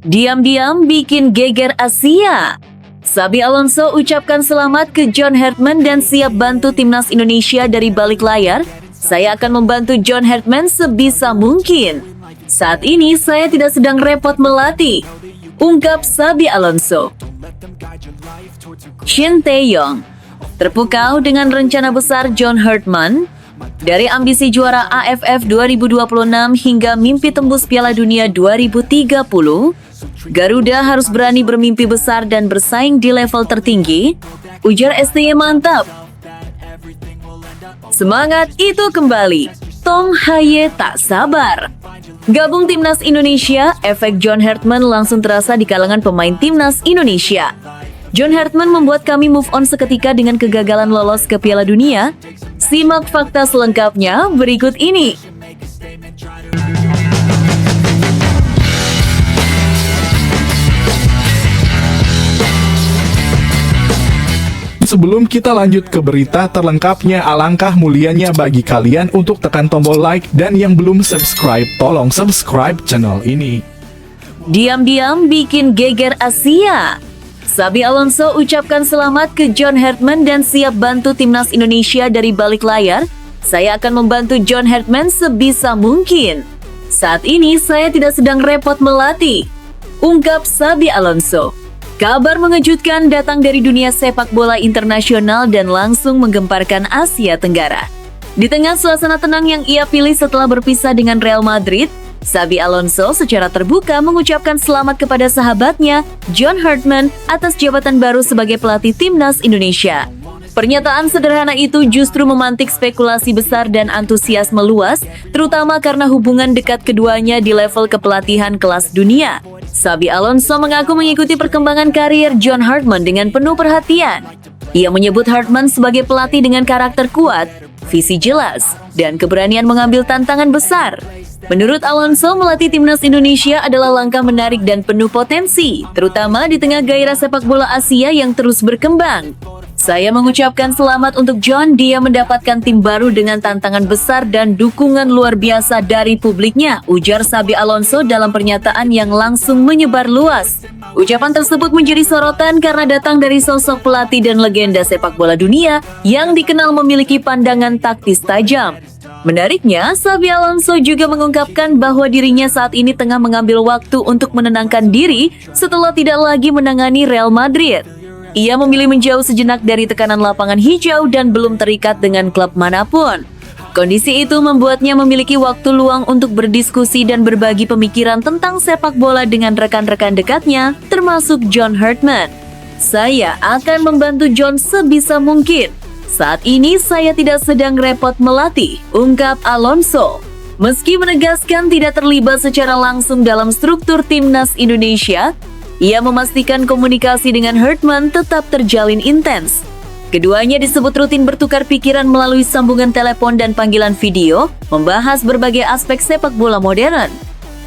Diam-diam bikin geger Asia. Xabi Alonso ucapkan selamat ke John Hartman dan siap bantu timnas Indonesia dari balik layar. Saya akan membantu John Hartman sebisa mungkin. Saat ini saya tidak sedang repot melatih, ungkap Xabi Alonso. Shin Tae-yong terpukau dengan rencana besar John Hartman. Dari ambisi juara AFF 2026 hingga mimpi tembus Piala Dunia 2030, Garuda harus berani bermimpi besar dan bersaing di level tertinggi, ujar STY mantap. Semangat itu kembali, Tong Hye tak sabar. Gabung timnas Indonesia, efek John Hartman langsung terasa di kalangan pemain timnas Indonesia. John Hartman membuat kami move on seketika dengan kegagalan lolos ke Piala Dunia. Simak fakta selengkapnya berikut ini. Sebelum kita lanjut ke berita terlengkapnya, alangkah mulianya bagi kalian untuk tekan tombol like dan yang belum subscribe, tolong subscribe channel ini. Diam-diam bikin geger Asia. Xabi Alonso ucapkan selamat ke John Hartman dan siap bantu timnas Indonesia dari balik layar. Saya akan membantu John Hartman sebisa mungkin. Saat ini saya tidak sedang repot melatih, ungkap Xabi Alonso. Kabar mengejutkan datang dari dunia sepak bola internasional dan langsung menggemparkan Asia Tenggara. Di tengah suasana tenang yang ia pilih setelah berpisah dengan Real Madrid, Xabi Alonso secara terbuka mengucapkan selamat kepada sahabatnya, John Hartman, atas jabatan baru sebagai pelatih timnas Indonesia. Pernyataan sederhana itu justru memantik spekulasi besar dan antusiasme luas, terutama karena hubungan dekat keduanya di level kepelatihan kelas dunia. Xabi Alonso mengaku mengikuti perkembangan karir John Hartman dengan penuh perhatian. Ia menyebut Hartman sebagai pelatih dengan karakter kuat, visi jelas, dan keberanian mengambil tantangan besar. Menurut Alonso, melatih timnas Indonesia adalah langkah menarik dan penuh potensi, terutama di tengah gairah sepak bola Asia yang terus berkembang. Saya mengucapkan selamat untuk John, dia mendapatkan tim baru dengan tantangan besar dan dukungan luar biasa dari publiknya, ujar Xabi Alonso dalam pernyataan yang langsung menyebar luas. Ucapan tersebut menjadi sorotan karena datang dari sosok pelatih dan legenda sepak bola dunia yang dikenal memiliki pandangan taktis tajam. Menariknya, Xabi Alonso juga mengungkapkan bahwa dirinya saat ini tengah mengambil waktu untuk menenangkan diri setelah tidak lagi menangani Real Madrid. Ia memilih menjauh sejenak dari tekanan lapangan hijau dan belum terikat dengan klub manapun. Kondisi itu membuatnya memiliki waktu luang untuk berdiskusi dan berbagi pemikiran tentang sepak bola dengan rekan-rekan dekatnya, termasuk John Hartman. Saya akan membantu John sebisa mungkin. Saat ini saya tidak sedang repot melatih, ungkap Alonso. Meski menegaskan tidak terlibat secara langsung dalam struktur timnas Indonesia, ia memastikan komunikasi dengan Hartman tetap terjalin intens. Keduanya disebut rutin bertukar pikiran melalui sambungan telepon dan panggilan video, membahas berbagai aspek sepak bola modern.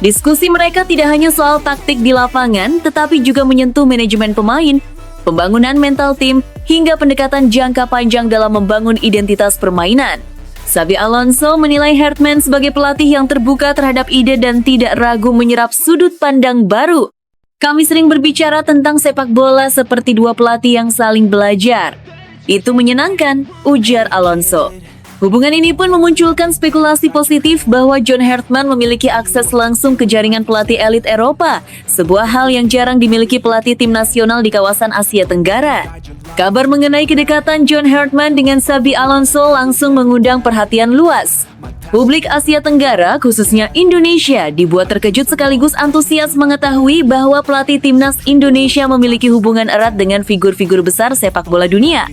Diskusi mereka tidak hanya soal taktik di lapangan, tetapi juga menyentuh manajemen pemain, pembangunan mental tim, hingga pendekatan jangka panjang dalam membangun identitas permainan. Xabi Alonso menilai Hartman sebagai pelatih yang terbuka terhadap ide dan tidak ragu menyerap sudut pandang baru. Kami sering berbicara tentang sepak bola seperti dua pelatih yang saling belajar. Itu menyenangkan, ujar Alonso. Hubungan ini pun memunculkan spekulasi positif bahwa John Hartman memiliki akses langsung ke jaringan pelatih elit Eropa, sebuah hal yang jarang dimiliki pelatih tim nasional di kawasan Asia Tenggara. Kabar mengenai kedekatan John Hartman dengan Xabi Alonso langsung mengundang perhatian luas. Publik Asia Tenggara, khususnya Indonesia, dibuat terkejut sekaligus antusias mengetahui bahwa pelatih timnas Indonesia memiliki hubungan erat dengan figur-figur besar sepak bola dunia.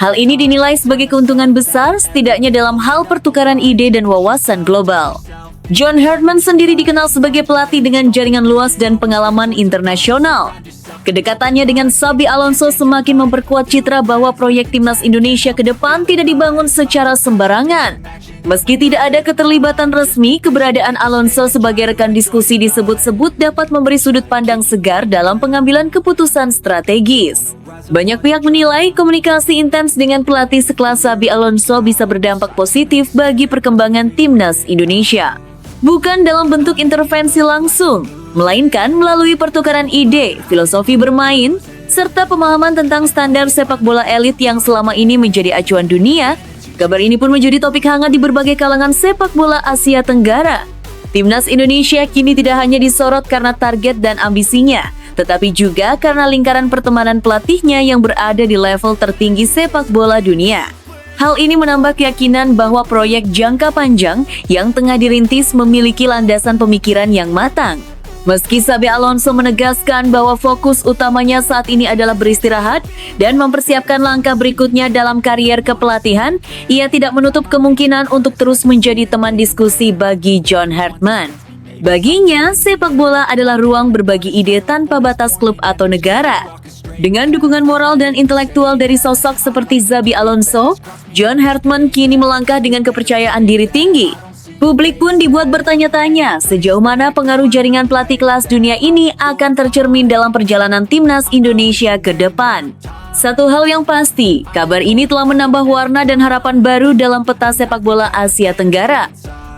Hal ini dinilai sebagai keuntungan besar, setidaknya dalam hal pertukaran ide dan wawasan global. John Hartman sendiri dikenal sebagai pelatih dengan jaringan luas dan pengalaman internasional. Kedekatannya dengan Xabi Alonso semakin memperkuat citra bahwa proyek timnas Indonesia ke depan tidak dibangun secara sembarangan. Meski tidak ada keterlibatan resmi, keberadaan Alonso sebagai rekan diskusi disebut-sebut dapat memberi sudut pandang segar dalam pengambilan keputusan strategis. Banyak pihak menilai komunikasi intens dengan pelatih sekelas Xabi Alonso bisa berdampak positif bagi perkembangan timnas Indonesia. Bukan dalam bentuk intervensi langsung, melainkan melalui pertukaran ide, filosofi bermain, serta pemahaman tentang standar sepak bola elit yang selama ini menjadi acuan dunia. Kabar ini pun menjadi topik hangat di berbagai kalangan sepak bola Asia Tenggara. Timnas Indonesia kini tidak hanya disorot karena target dan ambisinya, tetapi juga karena lingkaran pertemanan pelatihnya yang berada di level tertinggi sepak bola dunia. Hal ini menambah keyakinan bahwa proyek jangka panjang yang tengah dirintis memiliki landasan pemikiran yang matang. Meski Xabi Alonso menegaskan bahwa fokus utamanya saat ini adalah beristirahat dan mempersiapkan langkah berikutnya dalam karier kepelatihan, ia tidak menutup kemungkinan untuk terus menjadi teman diskusi bagi John Hartman. Baginya, sepak bola adalah ruang berbagi ide tanpa batas klub atau negara. Dengan dukungan moral dan intelektual dari sosok seperti Xabi Alonso, John Hartman kini melangkah dengan kepercayaan diri tinggi. Publik pun dibuat bertanya-tanya sejauh mana pengaruh jaringan pelatih kelas dunia ini akan tercermin dalam perjalanan timnas Indonesia ke depan. Satu hal yang pasti, kabar ini telah menambah warna dan harapan baru dalam peta sepak bola Asia Tenggara.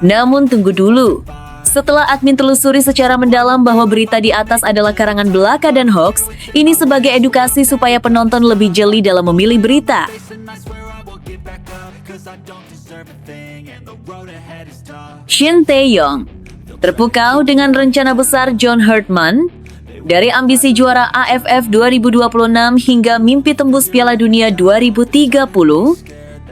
Namun tunggu dulu. Setelah admin telusuri secara mendalam bahwa berita di atas adalah karangan belaka dan hoax, ini sebagai edukasi supaya penonton lebih jeli dalam memilih berita. Shin Tae-yong terpukau dengan rencana besar John Hartman. Dari ambisi juara AFF 2026 hingga mimpi tembus Piala Dunia 2030,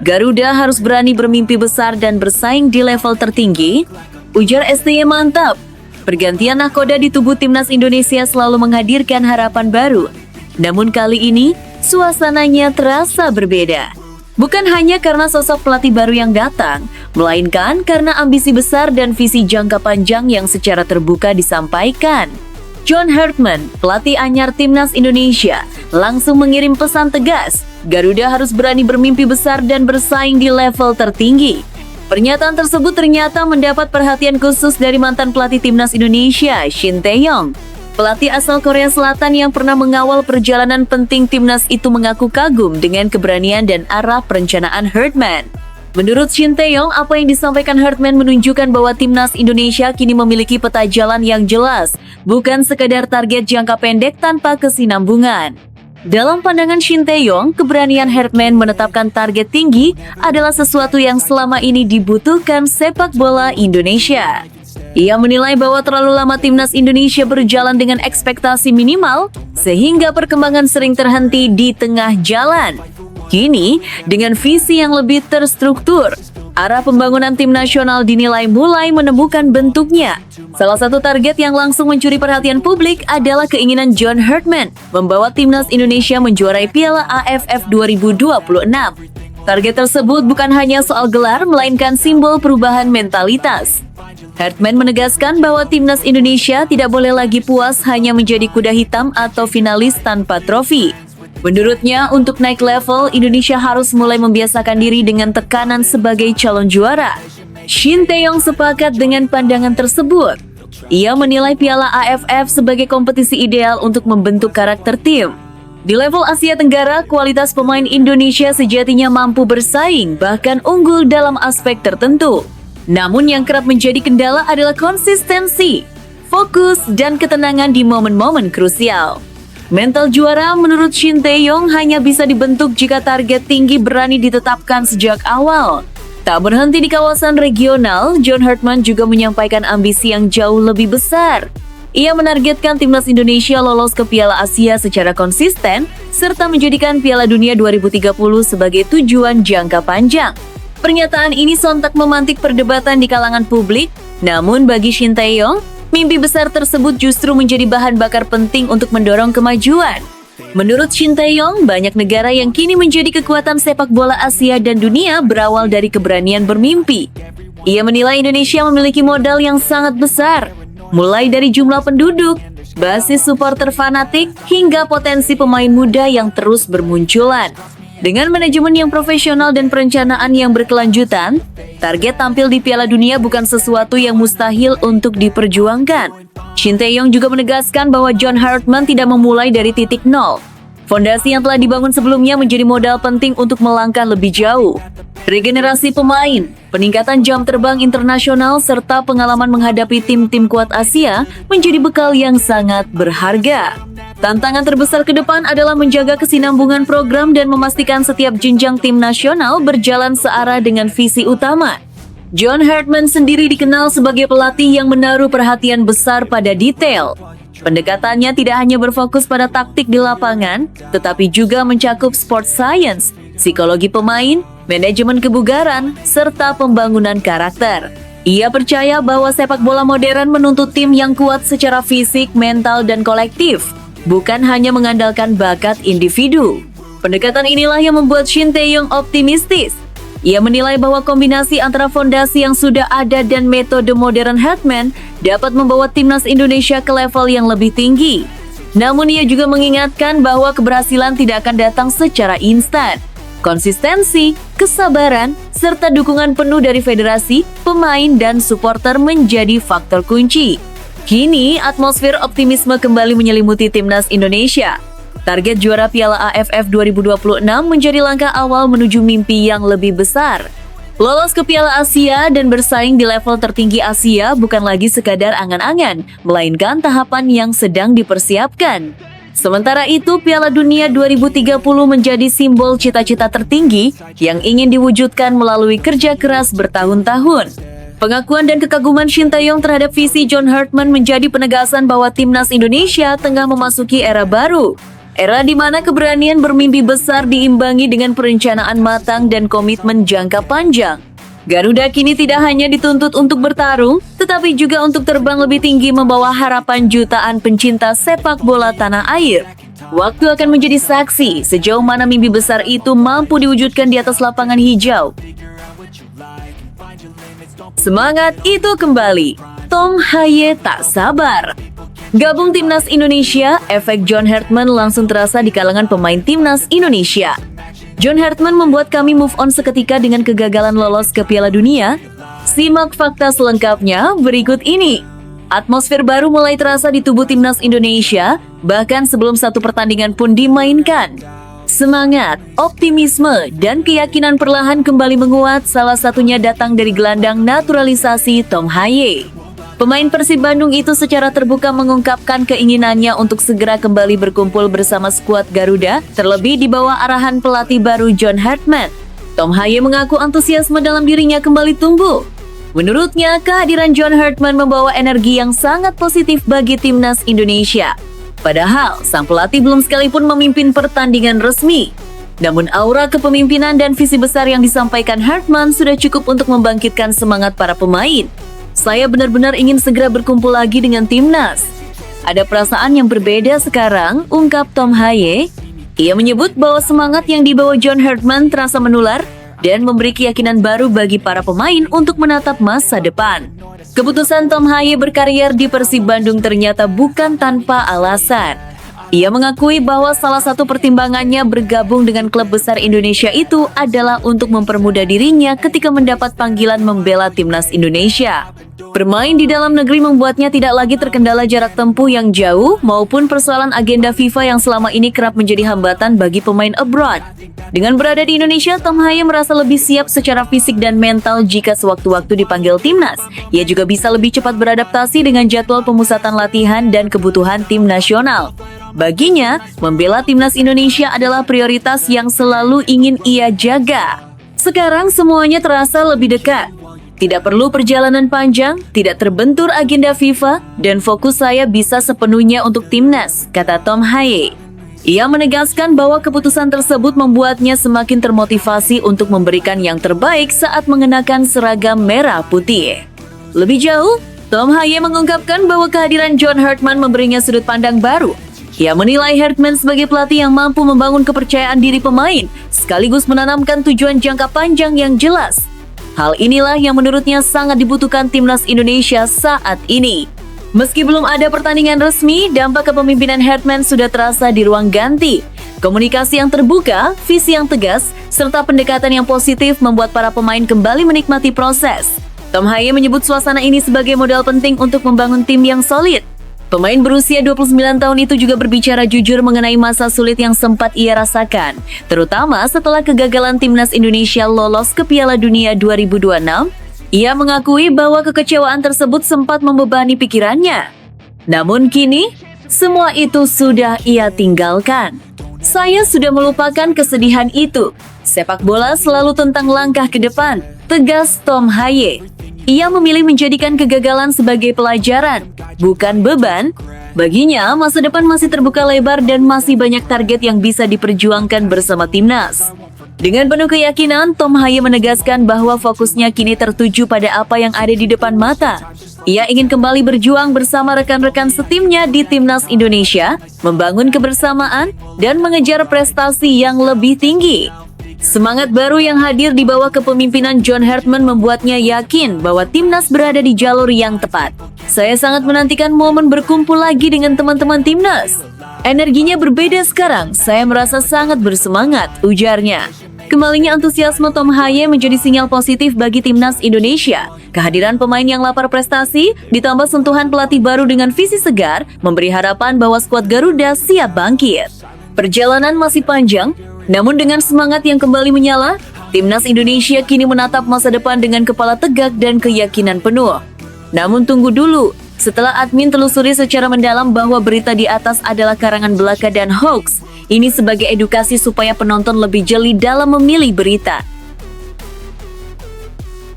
Garuda harus berani bermimpi besar dan bersaing di level tertinggi. Ujar STY mantap. Pergantian nahkoda di tubuh timnas Indonesia selalu menghadirkan harapan baru. Namun kali ini, suasananya terasa berbeda. Bukan hanya karena sosok pelatih baru yang datang, melainkan karena ambisi besar dan visi jangka panjang yang secara terbuka disampaikan. John Hartman, pelatih anyar timnas Indonesia, langsung mengirim pesan tegas. Garuda harus berani bermimpi besar dan bersaing di level tertinggi. Pernyataan tersebut ternyata mendapat perhatian khusus dari mantan pelatih timnas Indonesia, Shin Tae-yong. Pelatih asal Korea Selatan yang pernah mengawal perjalanan penting timnas itu mengaku kagum dengan keberanian dan arah perencanaan Hartman. Menurut Shin Tae-yong, apa yang disampaikan Hartman menunjukkan bahwa timnas Indonesia kini memiliki peta jalan yang jelas, bukan sekadar target jangka pendek tanpa kesinambungan. Dalam pandangan Shin Tae-yong, keberanian Hartman menetapkan target tinggi adalah sesuatu yang selama ini dibutuhkan sepak bola Indonesia. Ia menilai bahwa terlalu lama timnas Indonesia berjalan dengan ekspektasi minimal, sehingga perkembangan sering terhenti di tengah jalan. Kini, dengan visi yang lebih terstruktur, arah pembangunan tim nasional dinilai mulai menemukan bentuknya. Salah satu target yang langsung mencuri perhatian publik adalah keinginan John Hartman membawa timnas Indonesia menjuarai Piala AFF 2026. Target tersebut bukan hanya soal gelar, melainkan simbol perubahan mentalitas. Hartman menegaskan bahwa timnas Indonesia tidak boleh lagi puas hanya menjadi kuda hitam atau finalis tanpa trofi. Menurutnya, untuk naik level, Indonesia harus mulai membiasakan diri dengan tekanan sebagai calon juara. Shin Tae-yong sepakat dengan pandangan tersebut. Ia menilai Piala AFF sebagai kompetisi ideal untuk membentuk karakter tim. Di level Asia Tenggara, kualitas pemain Indonesia sejatinya mampu bersaing, bahkan unggul dalam aspek tertentu. Namun yang kerap menjadi kendala adalah konsistensi, fokus, dan ketenangan di momen-momen krusial. Mental juara menurut Shin Tae-yong hanya bisa dibentuk jika target tinggi berani ditetapkan sejak awal. Tak berhenti di kawasan regional, John Hartman juga menyampaikan ambisi yang jauh lebih besar. Ia menargetkan timnas Indonesia lolos ke Piala Asia secara konsisten, serta menjadikan Piala Dunia 2030 sebagai tujuan jangka panjang. Pernyataan ini sontak memantik perdebatan di kalangan publik, namun bagi Shin Tae-yong, mimpi besar tersebut justru menjadi bahan bakar penting untuk mendorong kemajuan. Menurut Shin Tae-yong, banyak negara yang kini menjadi kekuatan sepak bola Asia dan dunia berawal dari keberanian bermimpi. Ia menilai Indonesia memiliki modal yang sangat besar, mulai dari jumlah penduduk, basis supporter fanatik, hingga potensi pemain muda yang terus bermunculan. Dengan manajemen yang profesional dan perencanaan yang berkelanjutan, target tampil di Piala Dunia bukan sesuatu yang mustahil untuk diperjuangkan. Shin Tae-yong juga menegaskan bahwa John Hartman tidak memulai dari titik nol. Fondasi yang telah dibangun sebelumnya menjadi modal penting untuk melangkah lebih jauh. Regenerasi pemain, peningkatan jam terbang internasional, serta pengalaman menghadapi tim-tim kuat Asia menjadi bekal yang sangat berharga. Tantangan terbesar ke depan adalah menjaga kesinambungan program dan memastikan setiap jenjang tim nasional berjalan searah dengan visi utama. John Hartman sendiri dikenal sebagai pelatih yang menaruh perhatian besar pada detail. Pendekatannya tidak hanya berfokus pada taktik di lapangan, tetapi juga mencakup sport science, psikologi pemain, manajemen kebugaran, serta pembangunan karakter. Ia percaya bahwa sepak bola modern menuntut tim yang kuat secara fisik, mental, dan kolektif, bukan hanya mengandalkan bakat individu. Pendekatan inilah yang membuat Shin Tae-yong optimistis. Ia menilai bahwa kombinasi antara fondasi yang sudah ada dan metode modern Hartman dapat membawa timnas Indonesia ke level yang lebih tinggi. Namun ia juga mengingatkan bahwa keberhasilan tidak akan datang secara instan. Konsistensi, kesabaran, serta dukungan penuh dari federasi, pemain, dan supporter menjadi faktor kunci. Kini, atmosfer optimisme kembali menyelimuti timnas Indonesia. Target juara Piala AFF 2026 menjadi langkah awal menuju mimpi yang lebih besar. Lolos ke Piala Asia dan bersaing di level tertinggi Asia bukan lagi sekadar angan-angan, melainkan tahapan yang sedang dipersiapkan. Sementara itu, Piala Dunia 2030 menjadi simbol cita-cita tertinggi yang ingin diwujudkan melalui kerja keras bertahun-tahun. Pengakuan dan kekaguman Shin Tae-yong terhadap visi John Hartman menjadi penegasan bahwa timnas Indonesia tengah memasuki era baru. Era di mana keberanian bermimpi besar diimbangi dengan perencanaan matang dan komitmen jangka panjang. Garuda kini tidak hanya dituntut untuk bertarung, tetapi juga untuk terbang lebih tinggi membawa harapan jutaan pencinta sepak bola tanah air. Waktu akan menjadi saksi sejauh mana mimpi besar itu mampu diwujudkan di atas lapangan hijau. Semangat itu kembali. Tom Haye tak sabar. Gabung timnas Indonesia, efek John Hartman langsung terasa di kalangan pemain timnas Indonesia. John Hartman membuat kami move on seketika dengan kegagalan lolos ke Piala Dunia. Simak fakta selengkapnya berikut ini. Atmosfer baru mulai terasa di tubuh timnas Indonesia, bahkan sebelum satu pertandingan pun dimainkan. Semangat, optimisme, dan keyakinan perlahan kembali menguat, salah satunya datang dari gelandang naturalisasi Tom Haye. Pemain Persib Bandung itu secara terbuka mengungkapkan keinginannya untuk segera kembali berkumpul bersama skuad Garuda, terlebih di bawah arahan pelatih baru John Hartman. Tom Haye mengaku antusiasme dalam dirinya kembali tumbuh. Menurutnya, kehadiran John Hartman membawa energi yang sangat positif bagi timnas Indonesia. Padahal, sang pelatih belum sekalipun memimpin pertandingan resmi. Namun aura kepemimpinan dan visi besar yang disampaikan Hartman sudah cukup untuk membangkitkan semangat para pemain. Saya benar-benar ingin segera berkumpul lagi dengan timnas. Ada perasaan yang berbeda sekarang, ungkap Tom Haye. Ia menyebut bahwa semangat yang dibawa John Hartman terasa menular dan memberi keyakinan baru bagi para pemain untuk menatap masa depan. Keputusan Tom Haye berkarier di Persib Bandung ternyata bukan tanpa alasan. Ia mengakui bahwa salah satu pertimbangannya bergabung dengan klub besar Indonesia itu adalah untuk mempermudah dirinya ketika mendapat panggilan membela timnas Indonesia. Bermain di dalam negeri membuatnya tidak lagi terkendala jarak tempuh yang jauh maupun persoalan agenda FIFA yang selama ini kerap menjadi hambatan bagi pemain abroad. Dengan berada di Indonesia, Tom Haye merasa lebih siap secara fisik dan mental jika sewaktu-waktu dipanggil timnas. Ia juga bisa lebih cepat beradaptasi dengan jadwal pemusatan latihan dan kebutuhan tim nasional. Baginya, membela timnas Indonesia adalah prioritas yang selalu ingin ia jaga. Sekarang semuanya terasa lebih dekat. Tidak perlu perjalanan panjang, tidak terbentur agenda FIFA, dan fokus saya bisa sepenuhnya untuk timnas, kata Tom Haye. Ia menegaskan bahwa keputusan tersebut membuatnya semakin termotivasi untuk memberikan yang terbaik saat mengenakan seragam merah putih. Lebih jauh, Tom Haye mengungkapkan bahwa kehadiran John Hartman memberinya sudut pandang baru. Ia menilai Hartman sebagai pelatih yang mampu membangun kepercayaan diri pemain, sekaligus menanamkan tujuan jangka panjang yang jelas. Hal inilah yang menurutnya sangat dibutuhkan timnas Indonesia saat ini. Meski belum ada pertandingan resmi, dampak kepemimpinan Hartman sudah terasa di ruang ganti. Komunikasi yang terbuka, visi yang tegas, serta pendekatan yang positif membuat para pemain kembali menikmati proses. Tom Haye menyebut suasana ini sebagai modal penting untuk membangun tim yang solid. Pemain berusia 29 tahun itu juga berbicara jujur mengenai masa sulit yang sempat ia rasakan, terutama setelah kegagalan timnas Indonesia lolos ke Piala Dunia 2026. Ia mengakui bahwa kekecewaan tersebut sempat membebani pikirannya. Namun kini, semua itu sudah ia tinggalkan. Saya sudah melupakan kesedihan itu. Sepak bola selalu tentang langkah ke depan, tegas Tom Haye. Ia memilih menjadikan kegagalan sebagai pelajaran, bukan beban. Baginya, masa depan masih terbuka lebar dan masih banyak target yang bisa diperjuangkan bersama timnas. Dengan penuh keyakinan, Tom Haye menegaskan bahwa fokusnya kini tertuju pada apa yang ada di depan mata. Ia ingin kembali berjuang bersama rekan-rekan setimnya di timnas Indonesia, membangun kebersamaan, dan mengejar prestasi yang lebih tinggi. Semangat baru yang hadir di bawah kepemimpinan John Hartman membuatnya yakin bahwa timnas berada di jalur yang tepat. Saya sangat menantikan momen berkumpul lagi dengan teman-teman timnas. Energinya berbeda sekarang, saya merasa sangat bersemangat, ujarnya. Kembalinya antusiasme Tom Haye menjadi sinyal positif bagi timnas Indonesia. Kehadiran pemain yang lapar prestasi, ditambah sentuhan pelatih baru dengan visi segar, memberi harapan bahwa skuad Garuda siap bangkit. Perjalanan masih panjang, namun dengan semangat yang kembali menyala, timnas Indonesia kini menatap masa depan dengan kepala tegak dan keyakinan penuh. Namun tunggu dulu, setelah admin telusuri secara mendalam bahwa berita di atas adalah karangan belaka dan hoax, ini sebagai edukasi supaya penonton lebih jeli dalam memilih berita.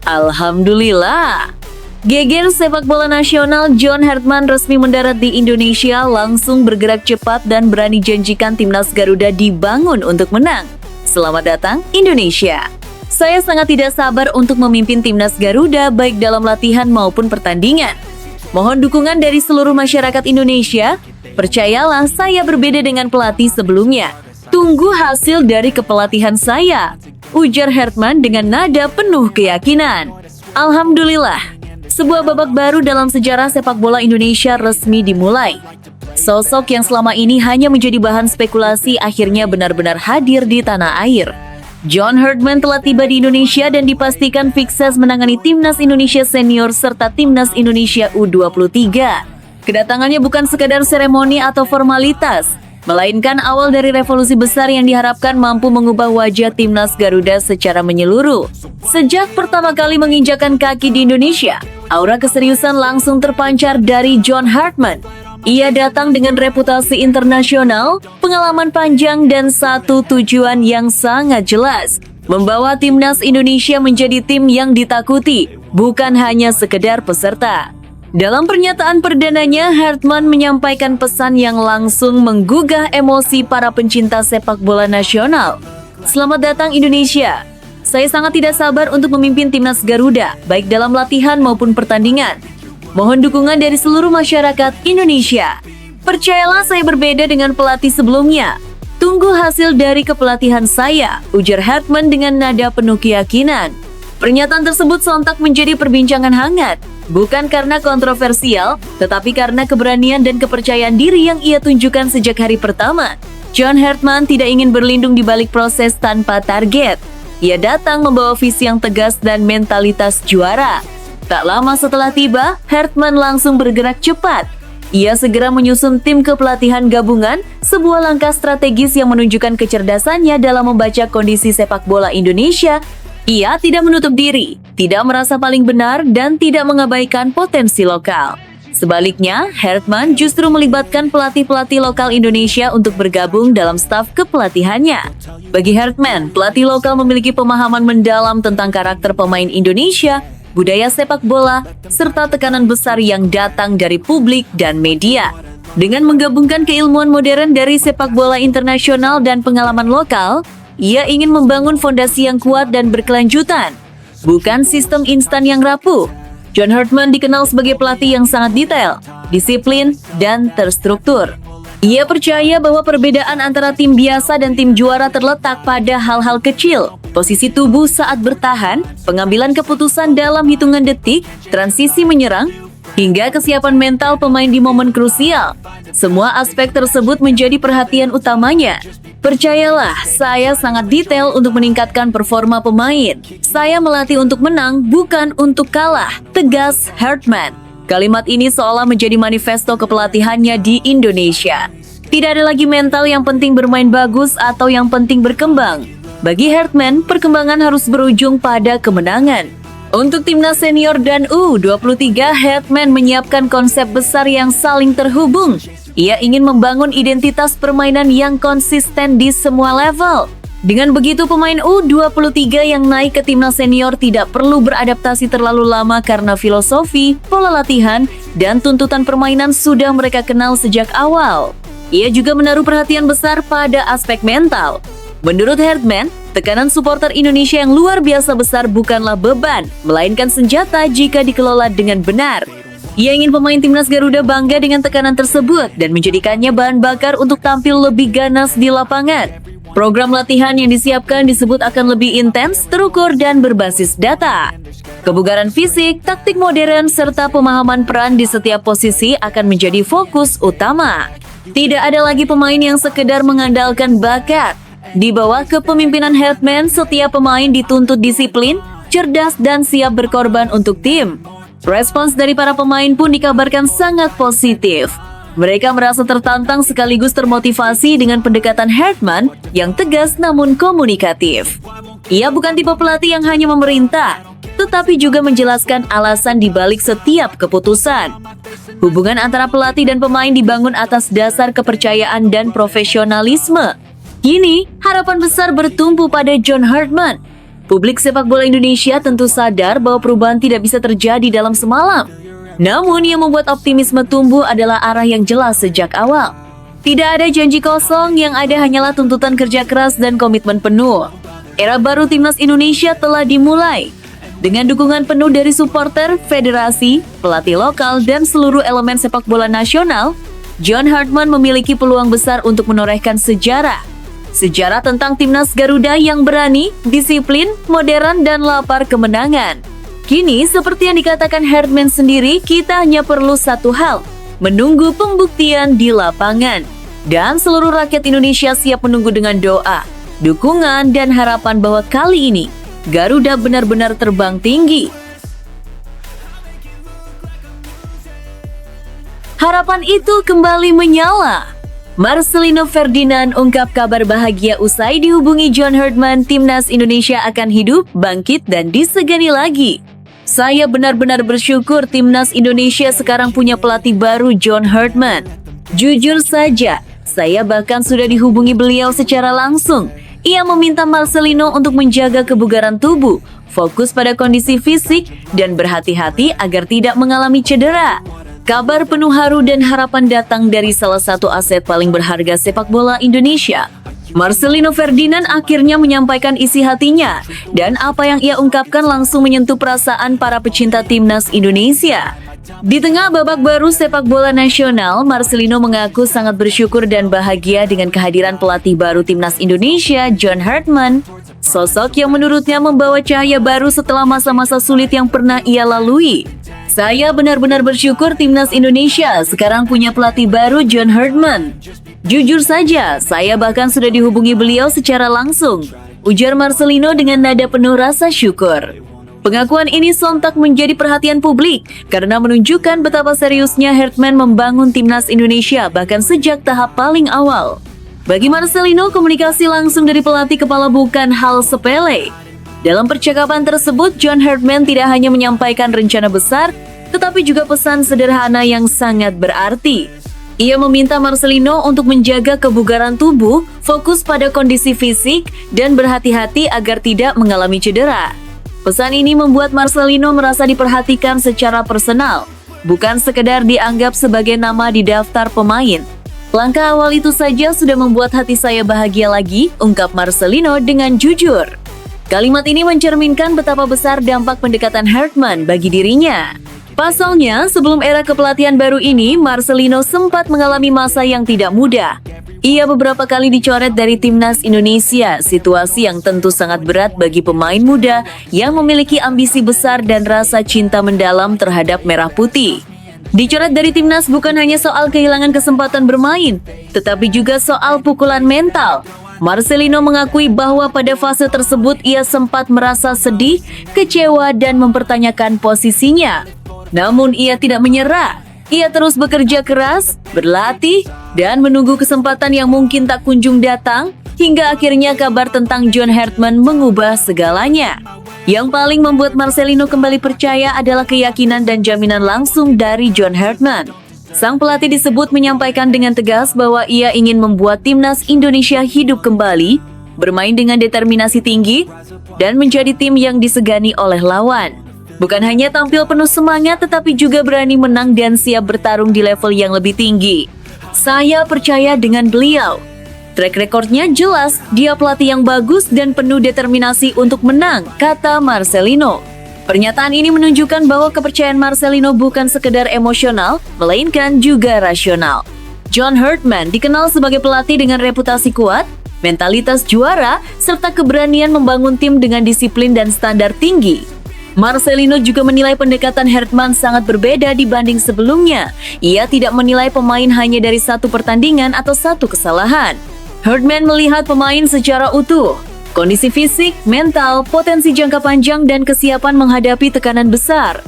Alhamdulillah, geger sepak bola nasional John Hartman resmi mendarat di Indonesia, langsung bergerak cepat dan berani janjikan timnas Garuda dibangun untuk menang. Selamat datang Indonesia. Saya sangat tidak sabar untuk memimpin timnas Garuda baik dalam latihan maupun pertandingan. Mohon dukungan dari seluruh masyarakat Indonesia. Percayalah, saya berbeda dengan pelatih sebelumnya. Tunggu hasil dari kepelatihan saya, ujar Hartman dengan nada penuh keyakinan. Alhamdulillah, sebuah babak baru dalam sejarah sepak bola Indonesia resmi dimulai. Sosok yang selama ini hanya menjadi bahan spekulasi akhirnya benar-benar hadir di tanah air. John Hartman telah tiba di Indonesia dan dipastikan sukses menangani timnas Indonesia senior serta timnas Indonesia U23. Kedatangannya bukan sekadar seremoni atau formalitas, melainkan awal dari revolusi besar yang diharapkan mampu mengubah wajah timnas Garuda secara menyeluruh. Sejak pertama kali menginjakan kaki di Indonesia, aura keseriusan langsung terpancar dari John Hartman. Ia datang dengan reputasi internasional, pengalaman panjang, dan satu tujuan yang sangat jelas: membawa timnas Indonesia menjadi tim yang ditakuti, bukan hanya sekedar peserta. Dalam pernyataan perdananya, Hartman menyampaikan pesan yang langsung menggugah emosi para pencinta sepak bola nasional. Selamat datang Indonesia. Saya sangat tidak sabar untuk memimpin timnas Garuda, baik dalam latihan maupun pertandingan. Mohon dukungan dari seluruh masyarakat Indonesia. Percayalah, saya berbeda dengan pelatih sebelumnya. Tunggu hasil dari kepelatihan saya, ujar Hartman dengan nada penuh keyakinan. Pernyataan tersebut sontak menjadi perbincangan hangat. Bukan karena kontroversial, tetapi karena keberanian dan kepercayaan diri yang ia tunjukkan sejak hari pertama. John Hartman tidak ingin berlindung di balik proses tanpa target. Ia datang membawa visi yang tegas dan mentalitas juara. Tak lama setelah tiba, Hartman langsung bergerak cepat. Ia segera menyusun tim kepelatihan gabungan, sebuah langkah strategis yang menunjukkan kecerdasannya dalam membaca kondisi sepak bola Indonesia. Ia tidak menutup diri, tidak merasa paling benar, dan tidak mengabaikan potensi lokal. Sebaliknya, Hartman justru melibatkan pelatih-pelatih lokal Indonesia untuk bergabung dalam staf kepelatihannya. Bagi Hartman, pelatih lokal memiliki pemahaman mendalam tentang karakter pemain Indonesia, budaya sepak bola, serta tekanan besar yang datang dari publik dan media. Dengan menggabungkan keilmuan modern dari sepak bola internasional dan pengalaman lokal, ia ingin membangun fondasi yang kuat dan berkelanjutan, bukan sistem instan yang rapuh. John Hartman dikenal sebagai pelatih yang sangat detail, disiplin, dan terstruktur. Ia percaya bahwa perbedaan antara tim biasa dan tim juara terletak pada hal-hal kecil: posisi tubuh saat bertahan, pengambilan keputusan dalam hitungan detik, transisi menyerang, hingga kesiapan mental pemain di momen krusial. Semua aspek tersebut menjadi perhatian utamanya. Percayalah, saya sangat detail untuk meningkatkan performa pemain. Saya melatih untuk menang, bukan untuk kalah, tegas Hartman. Kalimat ini seolah menjadi manifesto kepelatihannya di Indonesia. Tidak ada lagi mental yang penting bermain bagus atau yang penting berkembang. Bagi Hartman, perkembangan harus berujung pada kemenangan. Untuk timnas senior dan U23, Hartman menyiapkan konsep besar yang saling terhubung. Ia ingin membangun identitas permainan yang konsisten di semua level. Dengan begitu, pemain U23 yang naik ke timnas senior tidak perlu beradaptasi terlalu lama karena filosofi, pola latihan, dan tuntutan permainan sudah mereka kenal sejak awal. Ia juga menaruh perhatian besar pada aspek mental. Menurut Hartman, tekanan supporter Indonesia yang luar biasa besar bukanlah beban, melainkan senjata jika dikelola dengan benar. Ia ingin pemain timnas Garuda bangga dengan tekanan tersebut dan menjadikannya bahan bakar untuk tampil lebih ganas di lapangan. Program latihan yang disiapkan disebut akan lebih intens, terukur, dan berbasis data. Kebugaran fisik, taktik modern, serta pemahaman peran di setiap posisi akan menjadi fokus utama. Tidak ada lagi pemain yang sekedar mengandalkan bakat. Di bawah kepemimpinan Hartman, setiap pemain dituntut disiplin, cerdas, dan siap berkorban untuk tim. Respons dari para pemain pun dikabarkan sangat positif. Mereka merasa tertantang sekaligus termotivasi dengan pendekatan Hartman yang tegas namun komunikatif. Ia bukan tipe pelatih yang hanya memerintah, tetapi juga menjelaskan alasan di balik setiap keputusan. Hubungan antara pelatih dan pemain dibangun atas dasar kepercayaan dan profesionalisme. Kini, harapan besar bertumpu pada John Hartman. Publik sepak bola Indonesia tentu sadar bahwa perubahan tidak bisa terjadi dalam semalam. Namun yang membuat optimisme tumbuh adalah arah yang jelas sejak awal. Tidak ada janji kosong, yang ada hanyalah tuntutan kerja keras dan komitmen penuh. Era baru timnas Indonesia telah dimulai. Dengan dukungan penuh dari supporter, federasi, pelatih lokal, dan seluruh elemen sepak bola nasional, John Hartman memiliki peluang besar untuk menorehkan sejarah. Sejarah tentang timnas Garuda yang berani, disiplin, modern, dan lapar kemenangan. Kini, seperti yang dikatakan Hartman sendiri, kita hanya perlu satu hal, menunggu pembuktian di lapangan. Dan seluruh rakyat Indonesia siap menunggu dengan doa, dukungan, dan harapan bahwa kali ini, Garuda benar-benar terbang tinggi. Harapan itu kembali menyala. Marcelino Ferdinand ungkap kabar bahagia usai dihubungi John Hartman, timnas Indonesia akan hidup, bangkit, dan disegani lagi. Saya benar-benar bersyukur timnas Indonesia sekarang punya pelatih baru, John Hartman. Jujur saja, saya bahkan sudah dihubungi beliau secara langsung. Ia meminta Marcelino untuk menjaga kebugaran tubuh, fokus pada kondisi fisik, dan berhati-hati agar tidak mengalami cedera. Kabar penuh haru dan harapan datang dari salah satu aset paling berharga sepak bola Indonesia. Marcelino Ferdinand akhirnya menyampaikan isi hatinya, dan apa yang ia ungkapkan langsung menyentuh perasaan para pecinta timnas Indonesia. Di tengah babak baru sepak bola nasional, Marcelino mengaku sangat bersyukur dan bahagia dengan kehadiran pelatih baru timnas Indonesia, John Hartman. Sosok yang menurutnya membawa cahaya baru setelah masa-masa sulit yang pernah ia lalui. Saya benar-benar bersyukur timnas Indonesia sekarang punya pelatih baru, John Hartman. Jujur saja, saya bahkan sudah dihubungi beliau secara langsung, ujar Marcelino dengan nada penuh rasa syukur. Pengakuan ini sontak menjadi perhatian publik karena menunjukkan betapa seriusnya Hartman membangun timnas Indonesia bahkan sejak tahap paling awal. Bagi Marcelino, komunikasi langsung dari pelatih kepala bukan hal sepele. Dalam percakapan tersebut, John Hartman tidak hanya menyampaikan rencana besar, tetapi juga pesan sederhana yang sangat berarti. Ia meminta Marcelino untuk menjaga kebugaran tubuh, fokus pada kondisi fisik, dan berhati-hati agar tidak mengalami cedera. Pesan ini membuat Marcelino merasa diperhatikan secara personal, bukan sekedar dianggap sebagai nama di daftar pemain. Langkah awal itu saja sudah membuat hati saya bahagia lagi, ungkap Marcelino dengan jujur. Kalimat ini mencerminkan betapa besar dampak pendekatan Hartman bagi dirinya. Pasalnya, sebelum era kepelatihan baru ini, Marcelino sempat mengalami masa yang tidak mudah. Ia beberapa kali dicoret dari timnas Indonesia, situasi yang tentu sangat berat bagi pemain muda yang memiliki ambisi besar dan rasa cinta mendalam terhadap merah putih. Dicoret dari timnas bukan hanya soal kehilangan kesempatan bermain, tetapi juga soal pukulan mental. Marcelino mengakui bahwa pada fase tersebut ia sempat merasa sedih, kecewa, dan mempertanyakan posisinya. Namun ia tidak menyerah. Ia terus bekerja keras, berlatih, dan menunggu kesempatan yang mungkin tak kunjung datang, hingga akhirnya kabar tentang John Hartman mengubah segalanya. Yang paling membuat Marcelino kembali percaya adalah keyakinan dan jaminan langsung dari John Hartman. Sang pelatih disebut menyampaikan dengan tegas bahwa ia ingin membuat timnas Indonesia hidup kembali, bermain dengan determinasi tinggi, dan menjadi tim yang disegani oleh lawan. Bukan hanya tampil penuh semangat, tetapi juga berani menang dan siap bertarung di level yang lebih tinggi. Saya percaya dengan beliau. Track recordnya jelas, dia pelatih yang bagus dan penuh determinasi untuk menang, kata Marcelino. Pernyataan ini menunjukkan bahwa kepercayaan Marcelino bukan sekedar emosional, melainkan juga rasional. John Hartman dikenal sebagai pelatih dengan reputasi kuat, mentalitas juara, serta keberanian membangun tim dengan disiplin dan standar tinggi. Marcelino juga menilai pendekatan Hartman sangat berbeda dibanding sebelumnya. Ia tidak menilai pemain hanya dari satu pertandingan atau satu kesalahan. Hartman melihat pemain secara utuh. Kondisi fisik, mental, potensi jangka panjang, dan kesiapan menghadapi tekanan besar.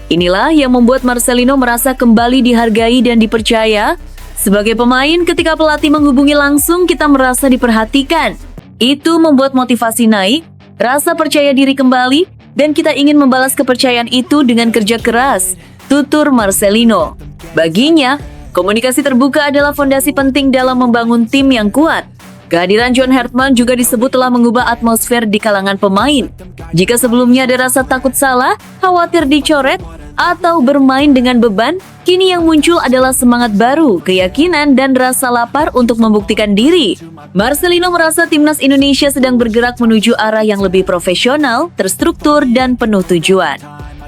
Inilah yang membuat Marcelino merasa kembali dihargai dan dipercaya. Sebagai pemain, ketika pelatih menghubungi langsung, kita merasa diperhatikan. Itu membuat motivasi naik, rasa percaya diri kembali, dan kita ingin membalas kepercayaan itu dengan kerja keras, tutur Marcelino. Baginya, komunikasi terbuka adalah fondasi penting dalam membangun tim yang kuat. Kehadiran John Hartman juga disebut telah mengubah atmosfer di kalangan pemain. Jika sebelumnya ada rasa takut salah, khawatir dicoret, atau bermain dengan beban, kini yang muncul adalah semangat baru, keyakinan, dan rasa lapar untuk membuktikan diri. Marcelino merasa timnas Indonesia sedang bergerak menuju arah yang lebih profesional, terstruktur, dan penuh tujuan.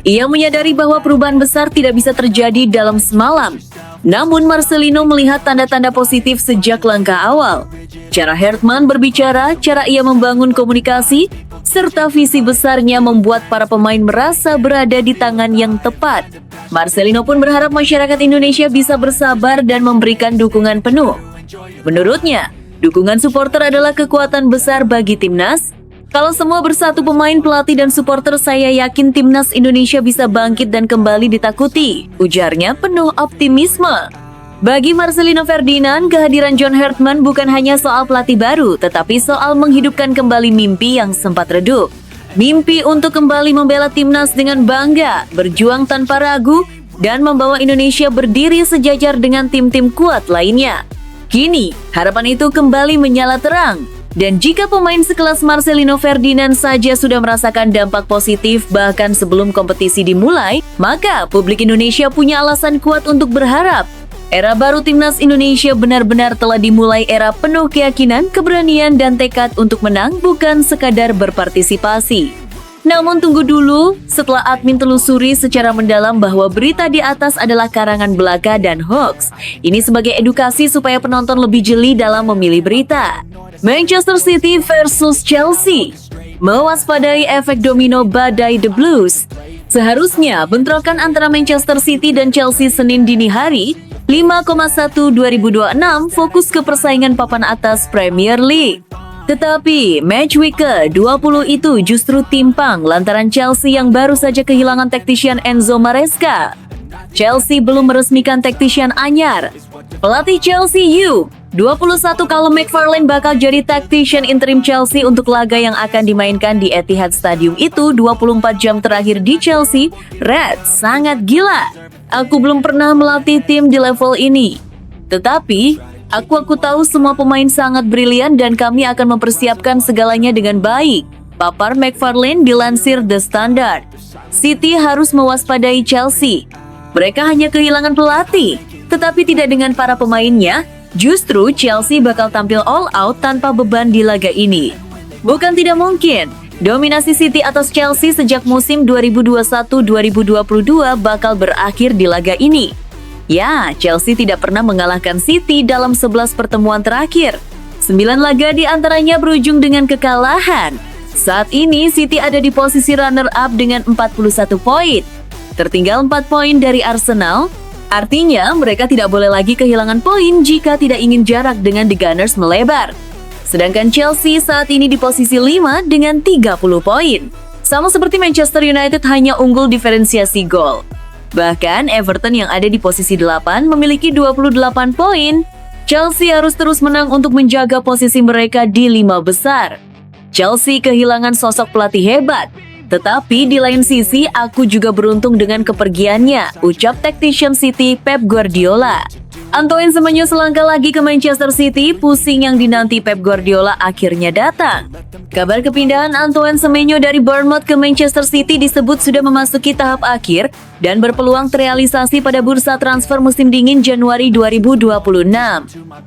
Ia menyadari bahwa perubahan besar tidak bisa terjadi dalam semalam. Namun Marcelino melihat tanda-tanda positif sejak langkah awal. Cara Hartman berbicara, cara ia membangun komunikasi, serta visi besarnya membuat para pemain merasa berada di tangan yang tepat. Marcelino pun berharap masyarakat Indonesia bisa bersabar dan memberikan dukungan penuh. Menurutnya, dukungan supporter adalah kekuatan besar bagi timnas. Kalau semua bersatu, pemain, pelatih, dan supporter, saya yakin timnas Indonesia bisa bangkit dan kembali ditakuti, ujarnya penuh optimisme. Bagi Marcelino Ferdinand, kehadiran John Hartman bukan hanya soal pelatih baru, tetapi soal menghidupkan kembali mimpi yang sempat redup. Mimpi untuk kembali membela timnas dengan bangga, berjuang tanpa ragu, dan membawa Indonesia berdiri sejajar dengan tim-tim kuat lainnya. Kini, harapan itu kembali menyala terang. Dan jika pemain sekelas Marcelino Ferdinand saja sudah merasakan dampak positif bahkan sebelum kompetisi dimulai, maka publik Indonesia punya alasan kuat untuk berharap. Era baru timnas Indonesia benar-benar telah dimulai, era penuh keyakinan, keberanian, dan tekad untuk menang, bukan sekadar berpartisipasi. Namun tunggu dulu, setelah admin telusuri secara mendalam bahwa berita di atas adalah karangan belaka dan hoax. Ini sebagai edukasi supaya penonton lebih jeli dalam memilih berita. Manchester City versus Chelsea. Mewaspadai efek domino badai The Blues. Seharusnya bentrokan antara Manchester City dan Chelsea Senin dini hari, 5,1/2026 fokus ke persaingan papan atas Premier League. Tetapi match week ke-20 itu justru timpang lantaran Chelsea yang baru saja kehilangan taktisian Enzo Maresca. Chelsea belum meresmikan taktisian anyar. Pelatih Chelsea U21 Callum McFarlane bakal jadi taktisian interim Chelsea untuk laga yang akan dimainkan di Etihad Stadium itu 24 jam terakhir di Chelsea. Red sangat gila. Aku belum pernah melatih tim di level ini. Tetapi Aku tahu semua pemain sangat brilian dan kami akan mempersiapkan segalanya dengan baik. Papar McFarlane dilansir The Standard. City harus mewaspadai Chelsea. Mereka hanya kehilangan pelatih, tetapi tidak dengan para pemainnya. Justru Chelsea bakal tampil all out tanpa beban di laga ini. Bukan tidak mungkin, dominasi City atas Chelsea sejak musim 2021-2022 bakal berakhir di laga ini. Ya, Chelsea tidak pernah mengalahkan City dalam 11 pertemuan terakhir. 9 laga di antaranya berujung dengan kekalahan. Saat ini City ada di posisi runner-up dengan 41 poin. Tertinggal 4 poin dari Arsenal. Artinya mereka tidak boleh lagi kehilangan poin jika tidak ingin jarak dengan The Gunners melebar. Sedangkan Chelsea saat ini di posisi 5 dengan 30 poin. Sama seperti Manchester United hanya unggul diferensiasi gol. Bahkan Everton yang ada di posisi 8 memiliki 28 poin. Chelsea harus terus menang untuk menjaga posisi mereka di 5 besar. Chelsea kehilangan sosok pelatih hebat. Tetapi di lain sisi, aku juga beruntung dengan kepergiannya, ucap tactician City Pep Guardiola. Antoine Semenyo selangkah lagi ke Manchester City, pusing yang dinanti Pep Guardiola akhirnya datang. Kabar kepindahan Antoine Semenyo dari Bournemouth ke Manchester City disebut sudah memasuki tahap akhir dan berpeluang terrealisasi pada bursa transfer musim dingin Januari 2026.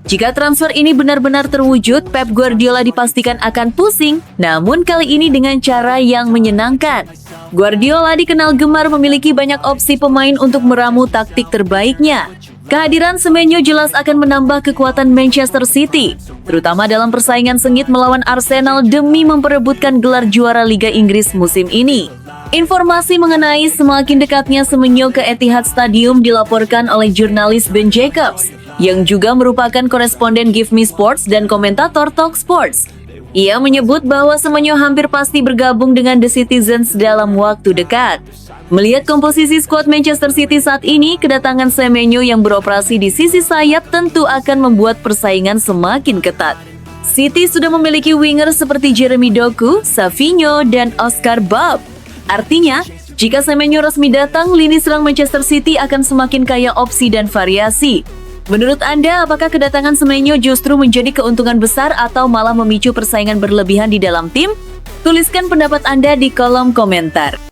Jika transfer ini benar-benar terwujud, Pep Guardiola dipastikan akan pusing, namun kali ini dengan cara yang menyenangkan. Guardiola dikenal gemar memiliki banyak opsi pemain untuk meramu taktik terbaiknya. Kehadiran Semenyo jelas akan menambah kekuatan Manchester City, terutama dalam persaingan sengit melawan Arsenal demi memperebutkan gelar juara Liga Inggris musim ini. Informasi mengenai semakin dekatnya Semenyo ke Etihad Stadium dilaporkan oleh jurnalis Ben Jacobs, yang juga merupakan koresponden Give Me Sports dan komentator Talk Sports. Ia menyebut bahwa Semenyo hampir pasti bergabung dengan The Citizens dalam waktu dekat. Melihat komposisi skuad Manchester City saat ini, kedatangan Semenyo yang beroperasi di sisi sayap tentu akan membuat persaingan semakin ketat. City sudah memiliki winger seperti Jeremy Doku, Savinho, dan Oscar Bob. Artinya, jika Semenyo resmi datang, lini serang Manchester City akan semakin kaya opsi dan variasi. Menurut Anda, apakah kedatangan Semenyo justru menjadi keuntungan besar atau malah memicu persaingan berlebihan di dalam tim? Tuliskan pendapat Anda di kolom komentar.